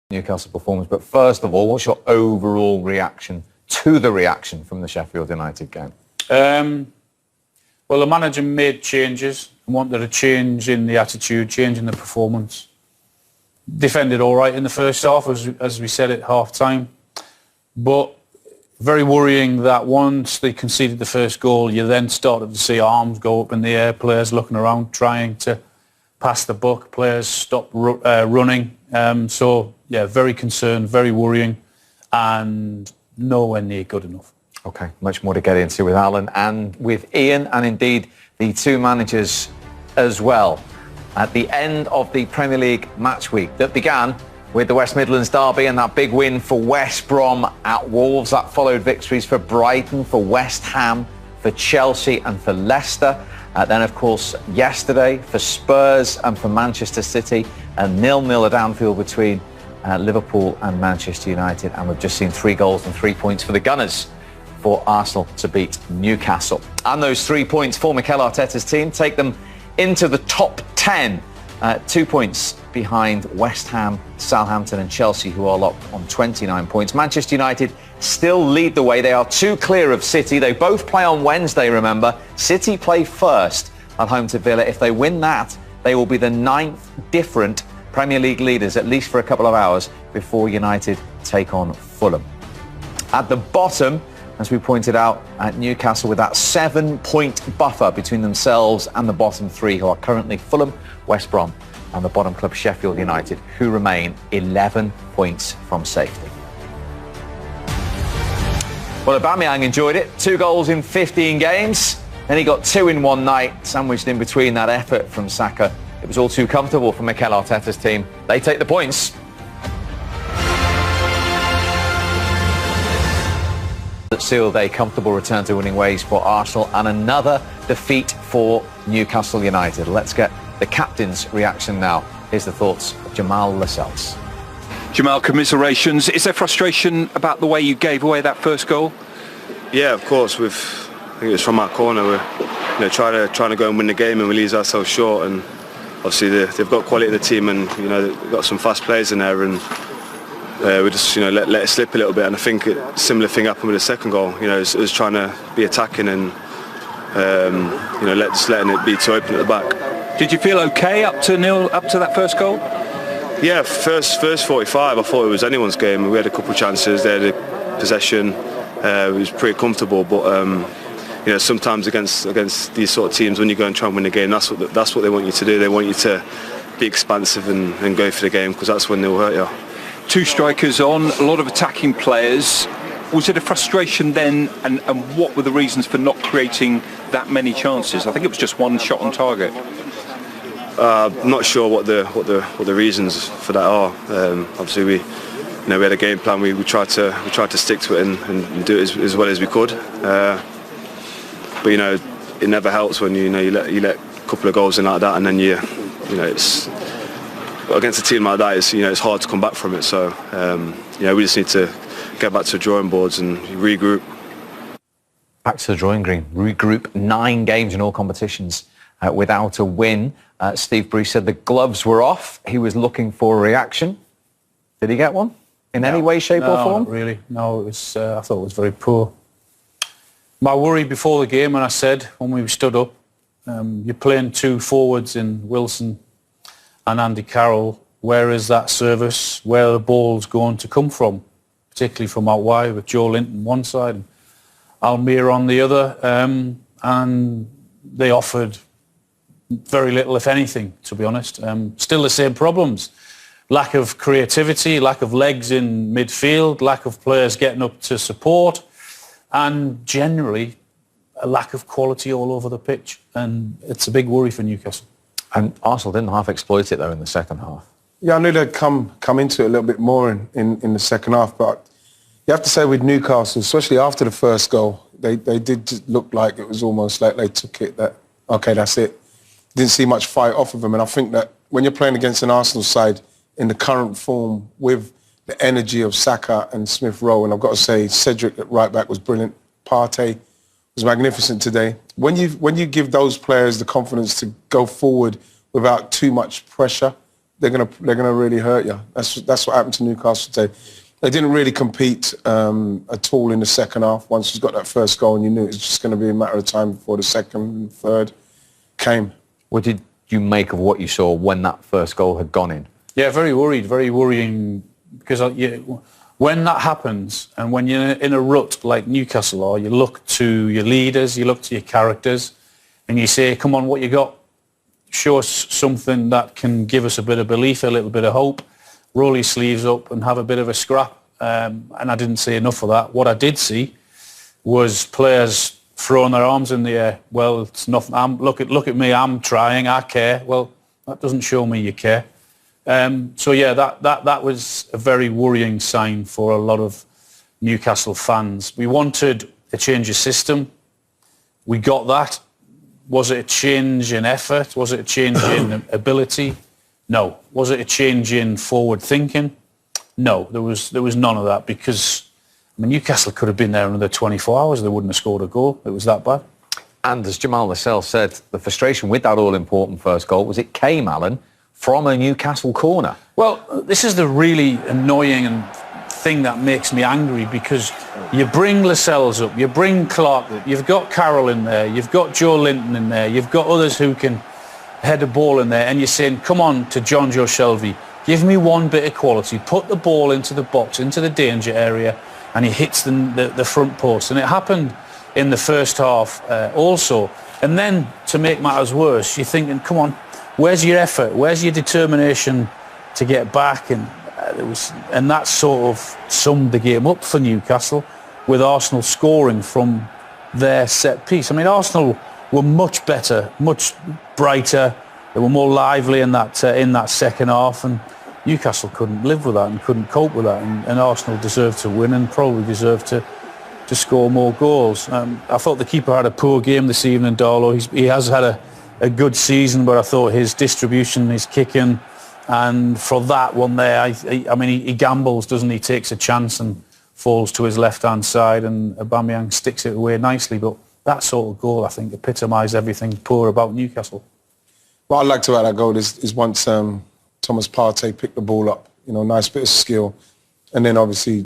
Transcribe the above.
Newcastle performance, but first of all, what's your overall reaction to the reaction from the Sheffield United game? Well, the manager made changes and wanted a change in the attitude, change in the performance. Defended all right in the first half, as we said at half-time, but very worrying that once they conceded the first goal, you then started to see arms go up in the air, players looking around, trying to pass the buck, players stopped running. So, yeah, very concerned, very worrying, and nowhere near good enough. OK, much more to get into with Alan and with Ian, and indeed the two managers as well. At the end of the Premier League match week that began with the West Midlands derby and that big win for West Brom at Wolves, that followed victories for Brighton, for West Ham, for Chelsea and for Leicester. Then, of course, yesterday for Spurs and for Manchester City, and 0-0 at Anfield between Liverpool and Manchester United. And we've just seen 3 goals and 3 points for the Gunners for Arsenal to beat Newcastle. And those 3 points for Mikel Arteta's team take them into the top 10, 2 points behind West Ham, Southampton and Chelsea, who are locked on 29 points. Manchester United still lead the way. They are 2 clear of City. They both play on Wednesday, remember. City play first at home to Villa. If they win that, they will be the 9th different Premier League leaders, at least for a couple of hours, before United take on Fulham. At the bottom, as we pointed out, at Newcastle, with that 7-point buffer between themselves and the bottom 3, who are currently Fulham, West Brom and the bottom club Sheffield United, who remain 11 points from safety. Well, Aubameyang enjoyed it. 2 goals in 15 games. Then he got 2 in one night, sandwiched in between that effort from Saka. It was all too comfortable for Mikel Arteta's team. They take the points. That sealed a comfortable return to winning ways for Arsenal and another defeat for Newcastle United. Let's get the captain's reaction now. Here's the thoughts of Jamal Lascelles. Jamal, commiserations. Is there frustration about the way you gave away that first goal? Yeah, of course. I think it was from our corner. We're trying to go and win the game, and we leave ourselves short. And obviously they've got quality in the team, and they've got some fast players in there, and we just let it slip a little bit. And I think a similar thing happened with the second goal. It was trying to be attacking and just letting it be too open at the back. Did you feel okay up to that first goal? Yeah, first 45, I thought it was anyone's game. We had a couple of chances. They had a possession. It was pretty comfortable, but sometimes against these sort of teams, when you go and try and win the game, that's what they want you to do. They want you to be expansive and go for the game, because that's when they'll hurt you. 2 strikers on, a lot of attacking players. Was it a frustration then, and what were the reasons for not creating that many chances? I think it was just 1 shot on target. I'm not sure what the reasons for that are. Obviously, we had a game plan. We tried to stick to it and do it as well as we could. But it never helps when you let a couple of goals in like that, and then it's against a team like that. It's hard to come back from it. So we just need to get back to the drawing boards and regroup. Back to the drawing green. Regroup. 9 games in all competitions without a win. Steve Bruce said the gloves were off. He was looking for a reaction. Did he get one in any way, shape or form? Not really. No, it was. I thought it was very poor. My worry before the game, and I said when we stood up, you're playing 2 forwards in Wilson and Andy Carroll. Where is that service? Where are the balls going to come from? Particularly from out wide, with Joe Linton one side and Almir on the other. And they offered very little, if anything, to be honest. Still the same problems. Lack of creativity, lack of legs in midfield, lack of players getting up to support, and generally a lack of quality all over the pitch. And it's a big worry for Newcastle. And Arsenal didn't half exploit it, though, in the second half. Yeah, I knew they'd come into it a little bit more in the second half, but you have to say with Newcastle, especially after the first goal, they did look like it was almost like they took it that, OK, that's it. Didn't see much fight off of them, and I think that when you're playing against an Arsenal side in the current form with the energy of Saka and Smith Rowe, and I've got to say Cedric at right back was brilliant. Partey was magnificent today. When you give those players the confidence to go forward without too much pressure, they're gonna really hurt you. That's what happened to Newcastle today. They didn't really compete at all in the second half. Once you got that first goal, and you knew it was just going to be a matter of time before the second and third came. What did you make of what you saw when that first goal had gone in? Yeah, very worried, very worrying, because when that happens and when you're in a rut like Newcastle are, you look to your leaders, you look to your characters, and you say, come on, what you got? Show us something that can give us a bit of belief, a little bit of hope. Roll your sleeves up and have a bit of a scrap. And I didn't see enough of that. What I did see was players throwing their arms in the air. Well, it's nothing. Look at me. I'm trying. I care. Well, that doesn't show me you care. So yeah, that was a very worrying sign for a lot of Newcastle fans. We wanted a change of system. We got that. Was it a change in effort? Was it a change in ability? No. Was it a change in forward thinking? No. There was none of that, because Newcastle could have been there in another 24 hours. They wouldn't have scored a goal. It was that bad. And as Jamal Lascelles said, the frustration with that all-important first goal was it came, Alan, from a Newcastle corner. Well, this is the really annoying thing that makes me angry, because you bring Lascelles up, you bring Clark up, you've got Carroll in there, you've got Joe Linton in there, you've got others who can head a ball in there, and you're saying, come on to John Joe Shelvey, give me one bit of quality, put the ball into the box, into the danger area, and he hits the front post. And it happened in the first half also. And then, to make matters worse, you're thinking, come on, where's your effort? Where's your determination to get back? And that sort of summed the game up for Newcastle, with Arsenal scoring from their set piece. Arsenal were much better, much brighter. They were more lively in that second half, and Newcastle couldn't live with that and couldn't cope with that. And Arsenal deserved to win and probably deserved to score more goals. I thought the keeper had a poor game this evening, Darlow. He has had a good season, but I thought his distribution, his kicking, and for that one there, he gambles, doesn't he? Takes a chance and falls to his left-hand side, and Aubameyang sticks it away nicely. But that sort of goal, I think, epitomised everything poor about Newcastle. What I liked about that goal is once Thomas Partey picked the ball up, nice bit of skill, and then obviously